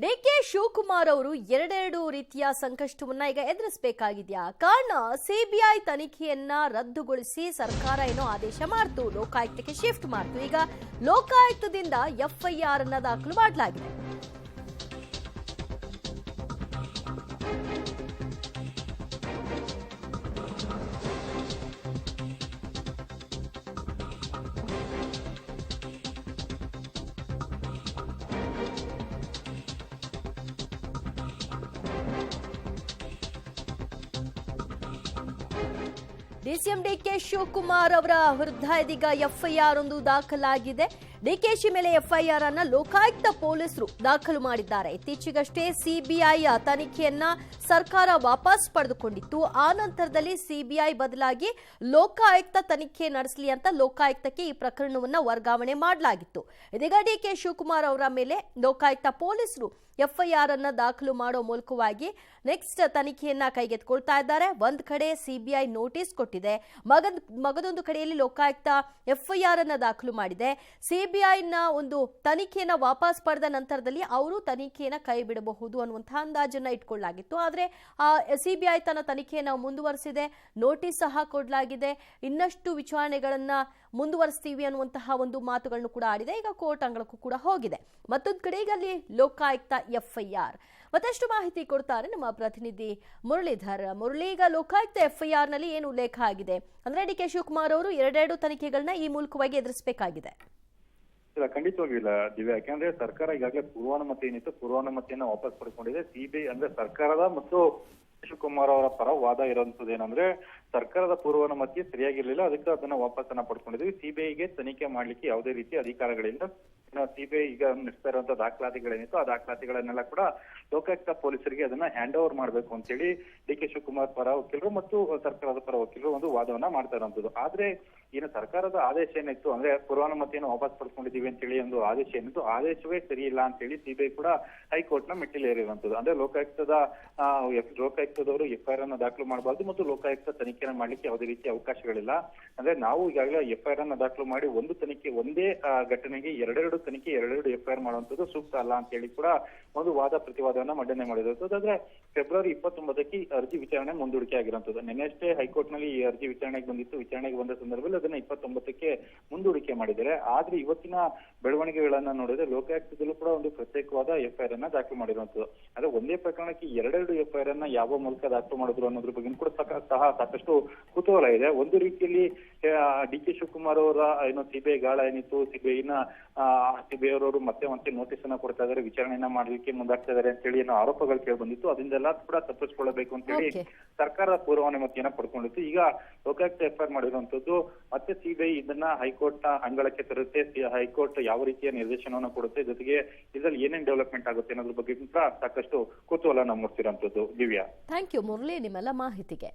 DK Shivakumar ಅವರು ಎರಡೆರಡು ರೀತಿಯ ಸಂಕಷ್ಟವನ್ನ ಈಗ ಎದುರಿಸಬೇಕಾಗಿದೆಯಾ? ಕಾರಣ ಸಿಬಿಐ ತನಿಖೆಯನ್ನ ರದ್ದುಗೊಳಿಸಿ ಸರ್ಕಾರ ಏನೋ ಆದೇಶ ಮಾಡ್ತು, ಲೋಕಾಯುಕ್ತಕ್ಕೆ ಶಿಫ್ಟ್ ಮಾಡ್ತು. ಈಗ ಲೋಕಾಯುಕ್ತದಿಂದ ಎಫ್ಐಆರ್ ಅನ್ನ ದಾಖಲು ಮಾಡಲಾಗಿದೆ. ಡಿಸಿಎಂ ಡಿಕೆ ಶಿವಕುಮಾರ್ ಅವರ ವಿರುದ್ಧ ಇದೀಗ ಎಫ್ಐಆರ್ ಒಂದು ದಾಖಲಾಗಿದೆ. ಡಿಕೆಶಿ ಮೇಲೆ ಎಫ್ಐಆರ್ ಅನ್ನ ಲೋಕಾಯುಕ್ತ ಪೊಲೀಸರು ದಾಖಲು ಮಾಡಿದ್ದಾರೆ. ಇತ್ತೀಚೆಗಷ್ಟೇ ಸಿಬಿಐ ತನಿಖೆಯನ್ನ ಸರ್ಕಾರ ವಾಪಸ್ ಪಡೆದುಕೊಂಡಿತ್ತು. ಆ ನಂತರದಲ್ಲಿ ಸಿಬಿಐ ಬದಲಾಗಿ ಲೋಕಾಯುಕ್ತ ತನಿಖೆ ನಡೆಸಲಿ ಅಂತ ಲೋಕಾಯುಕ್ತಕ್ಕೆ ಈ ಪ್ರಕರಣವನ್ನ ವರ್ಗಾವಣೆ ಮಾಡಲಾಗಿತ್ತು. ಇದೀಗ ಡಿಕೆ ಶಿವಕುಮಾರ್ ಅವರ ಮೇಲೆ ಲೋಕಾಯುಕ್ತ ಪೊಲೀಸರು ಎಫ್ಐಆರ್ ಅನ್ನ ದಾಖಲು ಮಾಡೋ ಮೂಲಕವಾಗಿ ನೆಕ್ಸ್ಟ್ ತನಿಖೆಯನ್ನ ಕೈಗೆತ್ತಿಕೊಳ್ತಾ ಇದ್ದಾರೆ. ಒಂದ್ ಕಡೆ ಸಿಬಿಐ ನೋಟಿಸ್ ಕೊಟ್ಟಿದೆ, ಮಗದೊಂದು ಕಡೆಯಲ್ಲಿ ಲೋಕಾಯುಕ್ತ ಎಫ್ಐಆರ್ ಅನ್ನ ದಾಖಲು ಮಾಡಿದೆ. ಸಿಬಿಐನ ಒಂದು ತನಿಖೆಯನ್ನ ವಾಪಸ್ ಪಡೆದ ನಂತರದಲ್ಲಿ ಅವರು ತನಿಖೆಯನ್ನ ಕೈ ಬಿಡಬಹುದು ಅನ್ನುವಂತಹ ಅಂದಾಜನ್ನ ಇಟ್ಕೊಳ್ಳಲಾಗಿತ್ತು. ಆದ್ರೆ ಸಿಬಿಐ ತನ್ನ ತನಿಖೆಯನ್ನ ಮುಂದುವರೆಸಿದೆ, ನೋಟಿಸ್ ಸಹ ಕೊಡಲಾಗಿದೆ. ಇನ್ನಷ್ಟು ವಿಚಾರಣೆಗಳನ್ನ ಮುಂದುವರಿಸ್ತೀವಿ ಅನ್ನುವಂತಹ ಒಂದು ಮಾತುಗಳನ್ನು ಕೂಡ ಆಡಿದೆ. ಈಗ ಕೋರ್ಟ್ ಅಂಗಳಕ್ಕೂ ಕೂಡ ಹೋಗಿದೆ. ಮತ್ತೊಂದು ಕಡೆ ಈಗ ಅಲ್ಲಿ ಲೋಕಾಯುಕ್ತ ಎಫ್ಐಆರ್ ಮತ್ತಷ್ಟು ಮಾಹಿತಿ ಕೊಡ್ತಾರೆ ನಮ್ಮ ಪ್ರತಿನಿಧಿ ಮುರಳೀಧರ್. ಮುರಳಿ, ಈಗ ಲೋಕಾಯುಕ್ತ ಎಫ್ಐಆರ್ ನಲ್ಲಿ ಏನು ಉಲ್ಲೇಖ ಆಗಿದೆ ಅಂದ್ರೆ ಡಿಕೆ ಶಿವಕುಮಾರ್ ಅವರು ಎರಡೆರಡು ತನಿಖೆಗಳನ್ನ ಈ ಮೂಲಕವಾಗಿ ಎದುರಿಸಬೇಕಾಗಿದೆ. ಇಲ್ಲ, ಖಂಡಿತವಾಗಿಯೂ ಇಲ್ಲ ದಿವ್ಯಾ. ಯಾಕಂದ್ರೆ ಸರ್ಕಾರ ಈಗಾಗಲೇ ಪೂರ್ವಾನುಮತಿ ಏನಿತ್ತು, ಪೂರ್ವಾನುಮತಿಯನ್ನ ವಾಪಸ್ ಪಡ್ಕೊಂಡಿದೆ. ಸಿಬಿಐ ಅಂದ್ರೆ ಸರ್ಕಾರದ ಮತ್ತು ಶಿವಕುಮಾರ್ ಅವರ ಪರ ವಾದ ಇರುವಂತದ್ದು ಏನಂದ್ರೆ ಸರ್ಕಾರದ ಪೂರ್ವಾನುಮತಿ ಸರಿಯಾಗಿರ್ಲಿಲ್ಲ, ಅದಕ್ಕೆ ಅದನ್ನ ವಾಪಸ್ಸನ್ನ ಪಡ್ಕೊಂಡಿದ್ವಿ. ಸಿಬಿಐಗೆ ತನಿಖೆ ಮಾಡ್ಲಿಕ್ಕೆ ಯಾವುದೇ ರೀತಿಯ ಅಧಿಕಾರಗಳಿಂದ ಸಿಬಿಐ ಈಗ ನಡೆಸ್ತಾ ಇರುವಂತಹ ದಾಖಲಾತಿಗಳೇನಿತ್ತು ಆ ದಾಖಲಾತಿಗಳನ್ನೆಲ್ಲ ಕೂಡ ಲೋಕಾಯುಕ್ತ ಪೊಲೀಸರಿಗೆ ಅದನ್ನ ಹ್ಯಾಂಡ್ ಓವರ್ ಮಾಡ್ಬೇಕು ಅಂತ ಹೇಳಿ ಡಿಕೆ ಶಿವಕುಮಾರ್ ಪರ ವಕೀಲರು ಮತ್ತು ಸರ್ಕಾರದ ಪರ ವಕೀಲರು ಒಂದು ವಾದವನ್ನ ಮಾಡ್ತಾ ಇರುವಂತದ್ದು. ಆದ್ರೆ ಏನು ಸರ್ಕಾರದ ಆದೇಶ ಏನಿತ್ತು ಅಂದ್ರೆ ಪೂರ್ವಾನುಮತಿಯನ್ನು ವಾಪಸ್ ಪಡ್ಕೊಂಡಿದೀವಿ ಅಂತ ಹೇಳಿ ಒಂದು ಆದೇಶ ಏನಿತ್ತು, ಆದೇಶವೇ ಸರಿ ಇಲ್ಲ ಅಂತ ಹೇಳಿ ಸಿಬಿಐ ಕೂಡ ಹೈಕೋರ್ಟ್ ನ ಮೆಟ್ಟಿಲೇರಿರುವಂತದ್ದು. ಅಂದ್ರೆ ಲೋಕಾಯುಕ್ತದವರು ಎಫ್ಐಆರ್ ಅನ್ನ ದಾಖಲು ಮಾಡಬಾರ್ದು ಮತ್ತು ಲೋಕಾಯುಕ್ತ ತನಿಖೆನ ಮಾಡ್ಲಿಕ್ಕೆ ಯಾವುದೇ ರೀತಿಯ ಅವಕಾಶಗಳಿಲ್ಲ. ಅಂದ್ರೆ ನಾವು ಈಗಾಗಲೇ ಎಫ್ಐಆರ್ ಅನ್ನ ದಾಖಲು ಮಾಡಿ ಒಂದು ತನಿಖೆ ಒಂದೇ ಘಟನೆಗೆ ಎರಡೆರಡು ತನಿಖೆ ಎರಡೆರಡು ಎಫ್ಐಆರ್ ಮಾಡುವಂತದ್ದು ಸೂಕ್ತ ಅಲ್ಲ ಅಂತ ಹೇಳಿ ಕೂಡ ಒಂದು ವಾದ ಪ್ರತಿವಾದವನ್ನ ಮಂಡನೆ ಮಾಡಿರುವಂತದ್ದು. ಆದ್ರೆ ಫೆಬ್ರವರಿ 29ಕ್ಕೆ ಅರ್ಜಿ ವಿಚಾರಣೆ ಮುಂದೂಡಿಕೆ ಆಗಿರುವಂತದ್ದು. ನಿನ್ನೆಷ್ಟೇ ಹೈಕೋರ್ಟ್ ನಲ್ಲಿ ಈ ಅರ್ಜಿ ವಿಚಾರಣೆಗೆ ಬಂದಿತ್ತು. ವಿಚಾರಣೆಗೆ ಬಂದ ಸಂದರ್ಭದಲ್ಲಿ ಅದನ್ನ 29ಕ್ಕೆ ಮುಂದೂಡಿಕೆ ಮಾಡಿದ್ದಾರೆ. ಆದ್ರೆ ಇವತ್ತಿನ ಬೆಳವಣಿಗೆಗಳನ್ನ ನೋಡಿದ್ರೆ ಲೋಕಾಯುಕ್ತದಲ್ಲೂ ಕೂಡ ಒಂದು ಪ್ರತ್ಯೇಕವಾದ ಎಫ್ಐಆರ್ ಅನ್ನ ದಾಖಲು ಮಾಡಿರುವಂತದ್ದು. ಆದ್ರೆ ಒಂದೇ ಪ್ರಕರಣಕ್ಕೆ ಎರಡೆರಡು ಎಫ್ಐಆರ್ ಅನ್ನ ಯಾವ ಮೂಲಕ ದಾಖಲು ಮಾಡಿದ್ರು ಅನ್ನೋದ್ರ ಬಗ್ಗೆ ಕೂಡ ಸಹ ಸಾಕಷ್ಟು ಕುತೂಹಲ ಇದೆ. ಒಂದು ರೀತಿಯಲ್ಲಿ ಡಿಕೆ ಶಿವಕುಮಾರ್ ಅವರ ಏನೋ ಸಿಬಿಐ ಗಾಳ ಏನಿತ್ತು, ಸಿಬಿಐ ಅವರವರು ಮತ್ತೆ ನೋಟಿಸ್ ಅನ್ನ ಕೊಡ್ತಾ ಇದಾರೆ, ವಿಚಾರಣೆಯನ್ನ ಮಾಡ್ಲಿಕ್ಕೆ ಮುಂದಾಗ್ತಾ ಇದಾರೆ ಅಂತ ಹೇಳಿ ಏನೋ ಆರೋಪಗಳು ಕೇಳಿ ಬಂದಿತ್ತು. ಅದರಿಂದೆಲ್ಲ ಕೂಡ ತಪ್ಪಿಸ್ಕೊಳ್ಳಬೇಕು ಅಂತ ಹೇಳಿ ಸರ್ಕಾರದ ಪೂರ್ವಾನುಮತಿಯನ್ನ ಪಡ್ಕೊಂಡಿತ್ತು. ಈಗ ಲೋಕಾಯುಕ್ತ ಎಫ್ಐಆರ್ ಮಾಡಿರುವಂತದ್ದು ಮತ್ತೆ ಸಿಬಿಐ ಇದನ್ನ ಹೈಕೋರ್ಟ್ ನ ಅಂಗಳಕ್ಕೆ ತರುತ್ತೆ. ಹೈಕೋರ್ಟ್ ಯಾವ ರೀತಿಯ ನಿರ್ದೇಶನವನ್ನು ಕೊಡುತ್ತೆ, ಜೊತೆಗೆ ಇದರಲ್ಲಿ ಏನೇನ್ ಡೆವಲಪ್ಮೆಂಟ್ ಆಗುತ್ತೆ ಅನ್ನೋದ್ರ ಬಗ್ಗೆ ಕೂಡ ಸಾಕಷ್ಟು ಕುತೂಹಲ ಮೂಡಿಸಿರುವಂತದ್ದು. ದಿವ್ಯಾ, ಥ್ಯಾಂಕ್ ಯು ಮುರಳಿ ನಿಮ್ಮೆಲ್ಲ ಮಾಹಿತಿಗೆ.